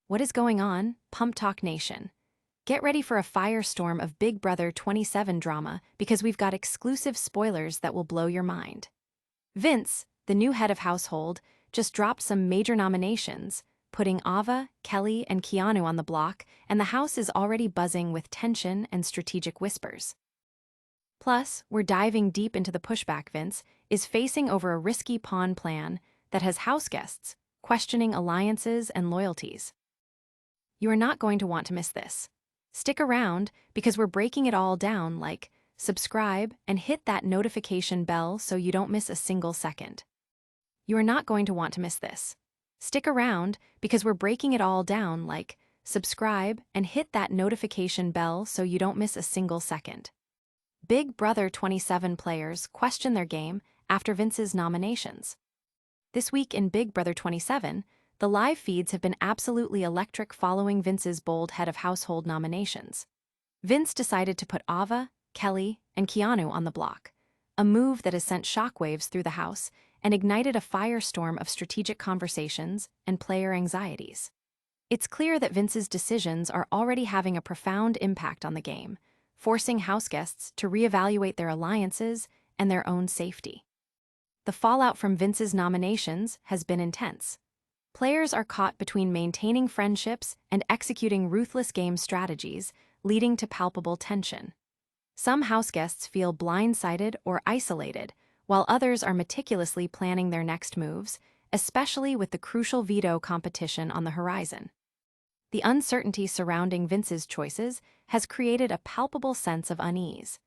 What is going on, PumpTalk Nation? Get ready for a firestorm of Big Brother 27 drama because we've got exclusive spoilers that will blow your mind. Vince, the new head of household, just dropped some major nominations, putting Ava, Kelley, and Keanu on the block, and the house is already buzzing with tension and strategic whispers. Plus, we're diving deep into the pushback Vince is facing over a risky pawn plan that has house guests questioning alliances and loyalties. You are not going to want to miss this. Stick around because we're breaking it all down, like subscribe and hit that notification bell so you don't miss a single second. You are not going to want to miss this. Stick around because we're breaking it all down, like subscribe and hit that notification bell so you don't miss a single second. Big Brother 27 players question their game after Vince's nominations. This week in Big Brother 27, the live feeds have been absolutely electric following Vince's bold head of household nominations. Vince decided to put Ava, Kelley, and Keanu on the block, a move that has sent shockwaves through the house and ignited a firestorm of strategic conversations and player anxieties. It's clear that Vince's decisions are already having a profound impact on the game, forcing house guests to reevaluate their alliances and their own safety. The fallout from Vince's nominations has been intense. Players are caught between maintaining friendships and executing ruthless game strategies, leading to palpable tension. Some house guests feel blindsided or isolated, while others are meticulously planning their next moves, especially with the crucial veto competition on the horizon. The uncertainty surrounding Vince's choices has created a palpable sense of unease,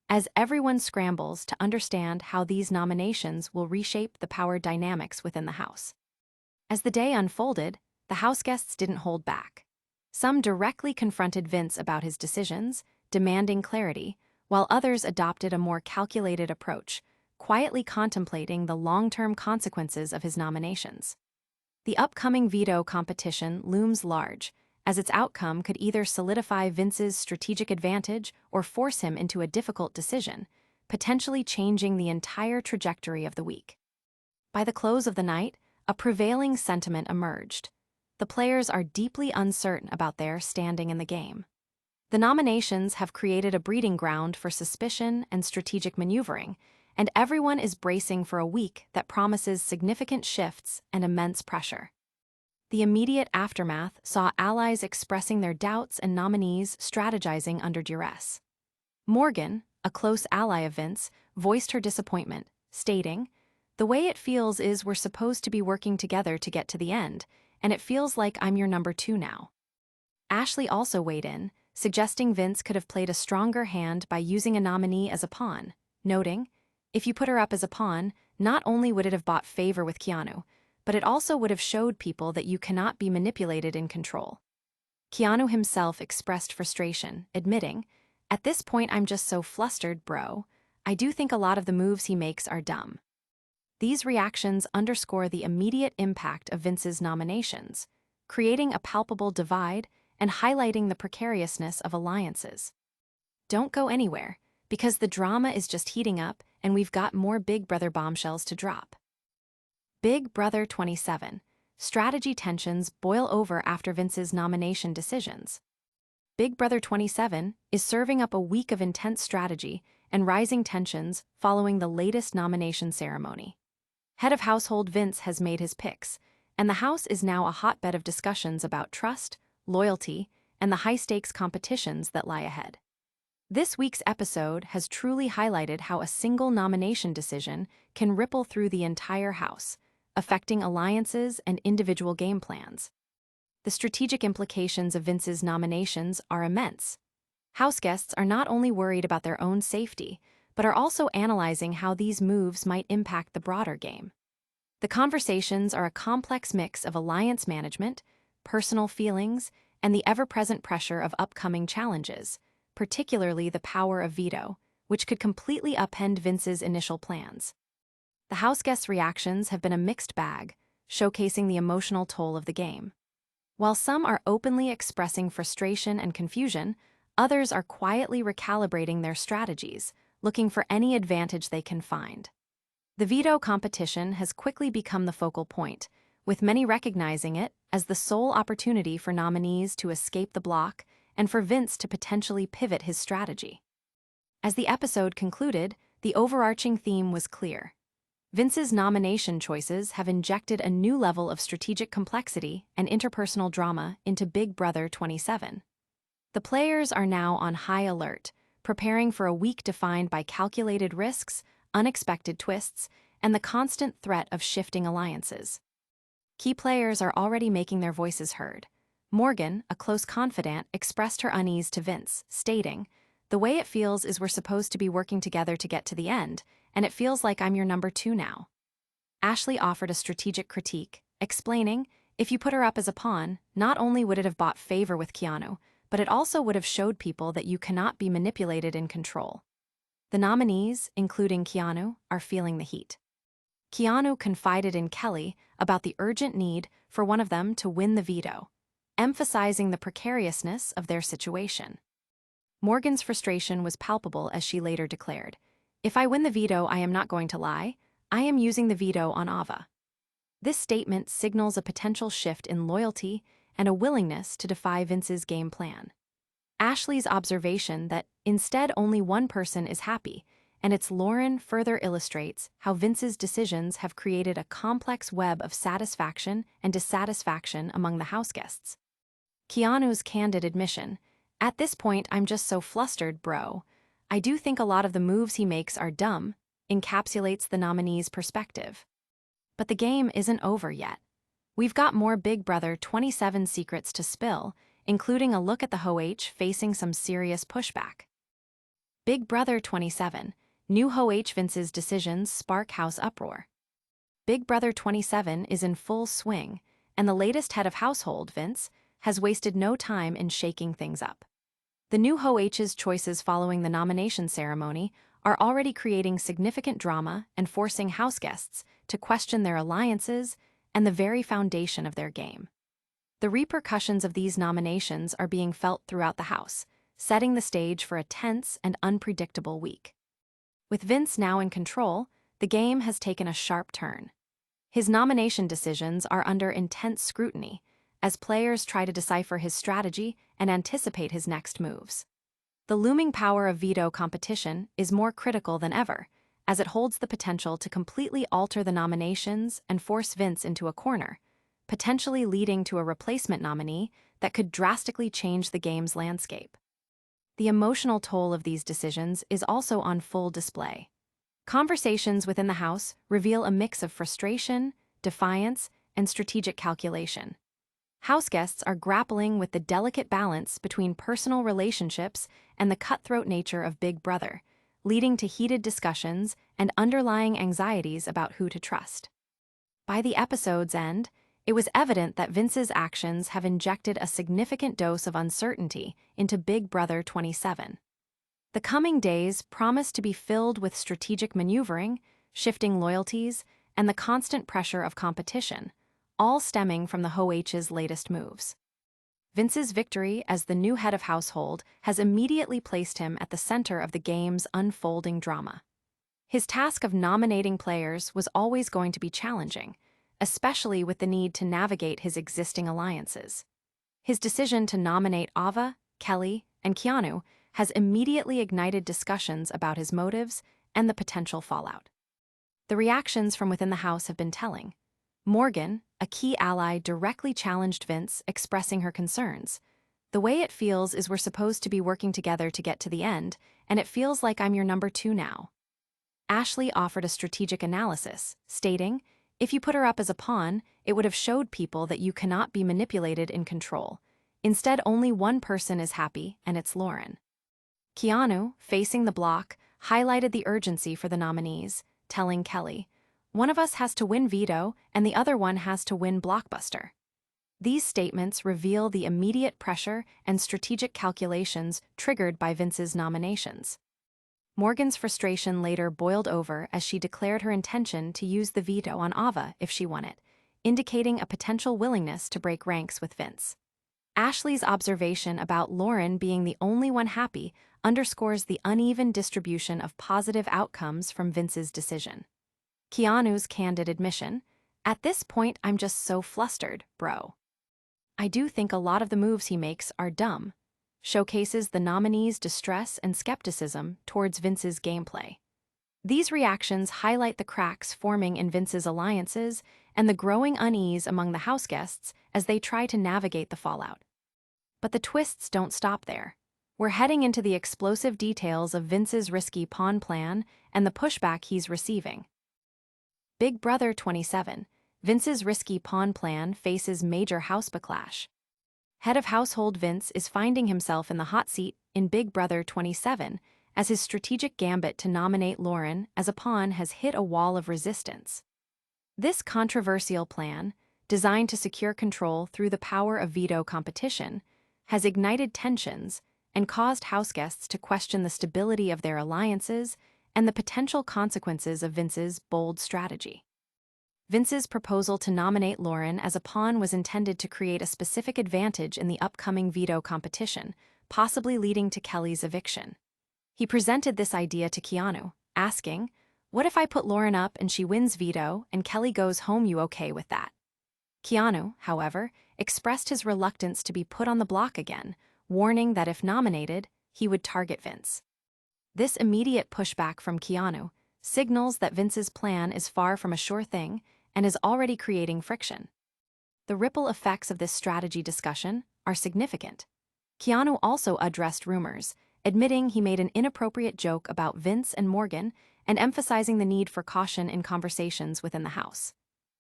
as everyone scrambles to understand how these nominations will reshape the power dynamics within the house. As the day unfolded, the house guests didn't hold back. Some directly confronted Vince about his decisions, demanding clarity, while others adopted a more calculated approach, quietly contemplating the long-term consequences of his nominations. The upcoming veto competition looms large, as its outcome could either solidify Vince's strategic advantage or force him into a difficult decision, potentially changing the entire trajectory of the week. By the close of the night, a prevailing sentiment emerged. The players are deeply uncertain about their standing in the game. The nominations have created a breeding ground for suspicion and strategic maneuvering, and everyone is bracing for a week that promises significant shifts and immense pressure. The immediate aftermath saw allies expressing their doubts and nominees strategizing under duress. Morgan, a close ally of Vince, voiced her disappointment, stating, "The way it feels is we're supposed to be working together to get to the end, and it feels like I'm your number two now." Ashley also weighed in, suggesting Vince could have played a stronger hand by using a nominee as a pawn, noting, "If you put her up as a pawn, not only would it have bought favor with Keanu, but it also would have showed people that you cannot be manipulated in control." Keanu himself expressed frustration, admitting, "At this point I'm just so flustered, bro. I do think a lot of the moves he makes are dumb." These reactions underscore the immediate impact of Vince's nominations, creating a palpable divide and highlighting the precariousness of alliances. Don't go anywhere, because the drama is just heating up and we've got more Big Brother bombshells to drop. Big Brother 27. Strategy tensions boil over after Vince's nomination decisions. Big Brother 27 is serving up a week of intense strategy and rising tensions following the latest nomination ceremony. Head of household Vince has made his picks, and the house is now a hotbed of discussions about trust, loyalty, and the high-stakes competitions that lie ahead. This week's episode has truly highlighted how a single nomination decision can ripple through the entire house, affecting alliances and individual game plans. The strategic implications of Vince's nominations are immense. House guests are not only worried about their own safety, but are also analyzing how these moves might impact the broader game. The conversations are a complex mix of alliance management, personal feelings, and the ever-present pressure of upcoming challenges, particularly the power of veto, which could completely upend Vince's initial plans. The house guests' reactions have been a mixed bag, showcasing the emotional toll of the game. While some are openly expressing frustration and confusion, others are quietly recalibrating their strategies, looking for any advantage they can find. The veto competition has quickly become the focal point, with many recognizing it as the sole opportunity for nominees to escape the block and for Vince to potentially pivot his strategy. As the episode concluded, the overarching theme was clear. Vince's nomination choices have injected a new level of strategic complexity and interpersonal drama into Big Brother 27. The players are now on high alert, preparing for a week defined by calculated risks, unexpected twists, and the constant threat of shifting alliances. Key players are already making their voices heard. Morgan, a close confidant, expressed her unease to Vince, stating, "The way it feels is we're supposed to be working together to get to the end, and it feels like I'm your number 2 now." Ashley offered a strategic critique, explaining, "If you put her up as a pawn, not only would it have bought favor with Keanu, but it also would have showed people that you cannot be manipulated in control." The nominees, including Keanu, are feeling the heat. Keanu confided in Kelley about the urgent need for one of them to win the veto, emphasizing the precariousness of their situation. Morgan's frustration was palpable as she later declared, "If I win the veto, I am not going to lie. I am using the veto on Ava." This statement signals a potential shift in loyalty and a willingness to defy Vince's game plan. Ashley's observation that instead only one person is happy, and it's Lauren, further illustrates how Vince's decisions have created a complex web of satisfaction and dissatisfaction among the houseguests. Keanu's candid admission, "At this point, I'm just so flustered, bro. I do think a lot of the moves he makes are dumb," encapsulates the nominee's perspective. But the game isn't over yet. We've got more Big Brother 27 secrets to spill, including a look at the HOH facing some serious pushback. Big Brother 27, new HOH Vince's decisions spark house uproar. Big Brother 27 is in full swing, and the latest head of household, Vince, has wasted no time in shaking things up. The new HOH's choices following the nomination ceremony are already creating significant drama and forcing houseguests to question their alliances and the very foundation of their game. The repercussions of these nominations are being felt throughout the house, setting the stage for a tense and unpredictable week. With Vince now in control, the game has taken a sharp turn. His nomination decisions are under intense scrutiny as players try to decipher his strategy and anticipate his next moves. The looming power of veto competition is more critical than ever, as it holds the potential to completely alter the nominations and force Vince into a corner, potentially leading to a replacement nominee that could drastically change the game's landscape. The emotional toll of these decisions is also on full display. Conversations within the house reveal a mix of frustration, defiance, and strategic calculation. Houseguests are grappling with the delicate balance between personal relationships and the cutthroat nature of Big Brother, leading to heated discussions and underlying anxieties about who to trust. By the episode's end, it was evident that Vince's actions have injected a significant dose of uncertainty into Big Brother 27. The coming days promise to be filled with strategic maneuvering, shifting loyalties, and the constant pressure of competition, all stemming from the HOH's latest moves. Vince's victory as the new head of household has immediately placed him at the center of the game's unfolding drama. His task of nominating players was always going to be challenging, especially with the need to navigate his existing alliances. His decision to nominate Ava, Kelley, and Keanu has immediately ignited discussions about his motives and the potential fallout. The reactions from within the house have been telling. Morgan, a key ally, directly challenged Vince, expressing her concerns. "The way it feels is we're supposed to be working together to get to the end, and it feels like I'm your number 2 now." Ashley offered a strategic analysis, stating, "If you put her up as a pawn, it would have showed people that you cannot be manipulated in control. Instead, only one person is happy, and it's Lauren." Keanu, facing the block, highlighted the urgency for the nominees, telling Kelley, "One of us has to win veto, and the other one has to win blockbuster." These statements reveal the immediate pressure and strategic calculations triggered by Vince's nominations. Morgan's frustration later boiled over as she declared her intention to use the veto on Ava if she won it, indicating a potential willingness to break ranks with Vince. Ashley's observation about Lauren being the only one happy underscores the uneven distribution of positive outcomes from Vince's decision. Keanu's candid admission, At this point, I'm just so flustered, bro. I do think a lot of the moves he makes are dumb. Showcases the nominee's distress and skepticism towards Vince's gameplay. These reactions highlight the cracks forming in Vince's alliances and the growing unease among the house guests as they try to navigate the fallout. But the twists don't stop there. We're heading into the explosive details of Vince's risky pawn plan and the pushback he's receiving. Big Brother 27, Vince's risky pawn plan faces major house backlash. Head of household Vince is finding himself in the hot seat in Big Brother 27 as his strategic gambit to nominate Lauren as a pawn has hit a wall of resistance. This controversial plan, designed to secure control through the power of veto competition, has ignited tensions and caused houseguests to question the stability of their alliances and the potential consequences of Vince's bold strategy. Vince's proposal to nominate Lauren as a pawn was intended to create a specific advantage in the upcoming veto competition, possibly leading to Kelley's eviction. He presented this idea to Keanu, asking, "What if I put Lauren up and she wins veto and Kelley goes home? You okay with that?" Keanu, however, expressed his reluctance to be put on the block again, warning that if nominated, he would target Vince. This immediate pushback from Keanu signals that Vince's plan is far from a sure thing and is already creating friction. The ripple effects of this strategy discussion are significant. Keanu also addressed rumors, admitting he made an inappropriate joke about Vince and Morgan and emphasizing the need for caution in conversations within the house.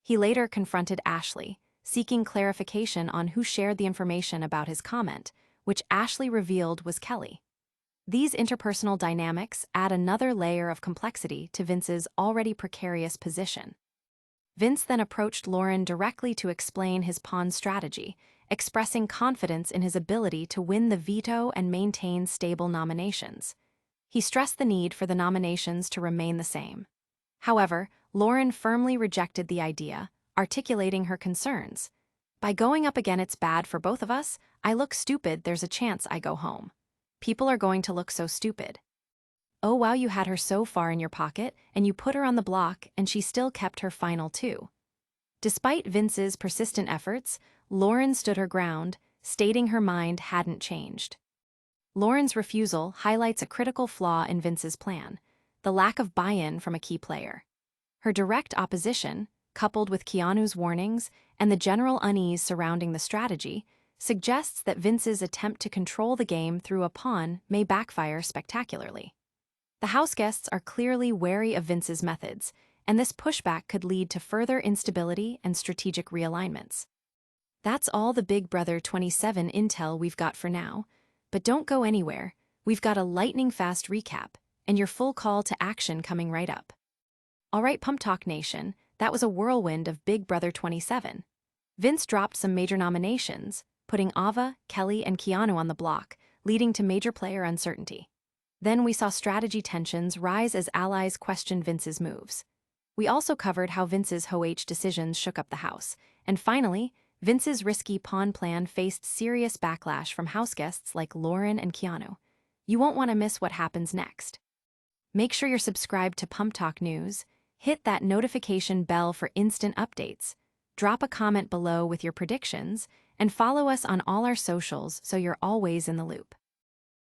He later confronted Ashley, seeking clarification on who shared the information about his comment, which Ashley revealed was Kelley. These interpersonal dynamics add another layer of complexity to Vince's already precarious position. Vince then approached Lauren directly to explain his pawn strategy, expressing confidence in his ability to win the veto and maintain stable nominations. He stressed the need for the nominations to remain the same. However, Lauren firmly rejected the idea, articulating her concerns. "By going up again, it's bad for both of us. I look stupid, there's a chance I go home. People are going to look so stupid." Oh wow, you had her so far in your pocket, and you put her on the block, and she still kept her final two. Despite Vince's persistent efforts, Lauren stood her ground, stating her mind hadn't changed. Lauren's refusal highlights a critical flaw in Vince's plan: the lack of buy-in from a key player. Her direct opposition, coupled with Keanu's warnings and the general unease surrounding the strategy, suggests that Vince's attempt to control the game through a pawn may backfire spectacularly. The house guests are clearly wary of Vince's methods, and this pushback could lead to further instability and strategic realignments. That's all the Big Brother 27 intel we've got for now, but don't go anywhere. We've got a lightning-fast recap, and your full call to action coming right up. All right, PumpTalk Nation, that was a whirlwind of Big Brother 27. Vince dropped some major nominations, putting Ava, Kelley, and Keanu on the block, leading to major player uncertainty. Then we saw strategy tensions rise as allies questioned Vince's moves. We also covered how Vince's HOH decisions shook up the house. And finally, Vince's risky pawn plan faced serious backlash from house guests like Lauren and Keanu. You won't want to miss what happens next. Make sure you're subscribed to PumpTalk News, hit that notification bell for instant updates, drop a comment below with your predictions, and follow us on all our socials so you're always in the loop.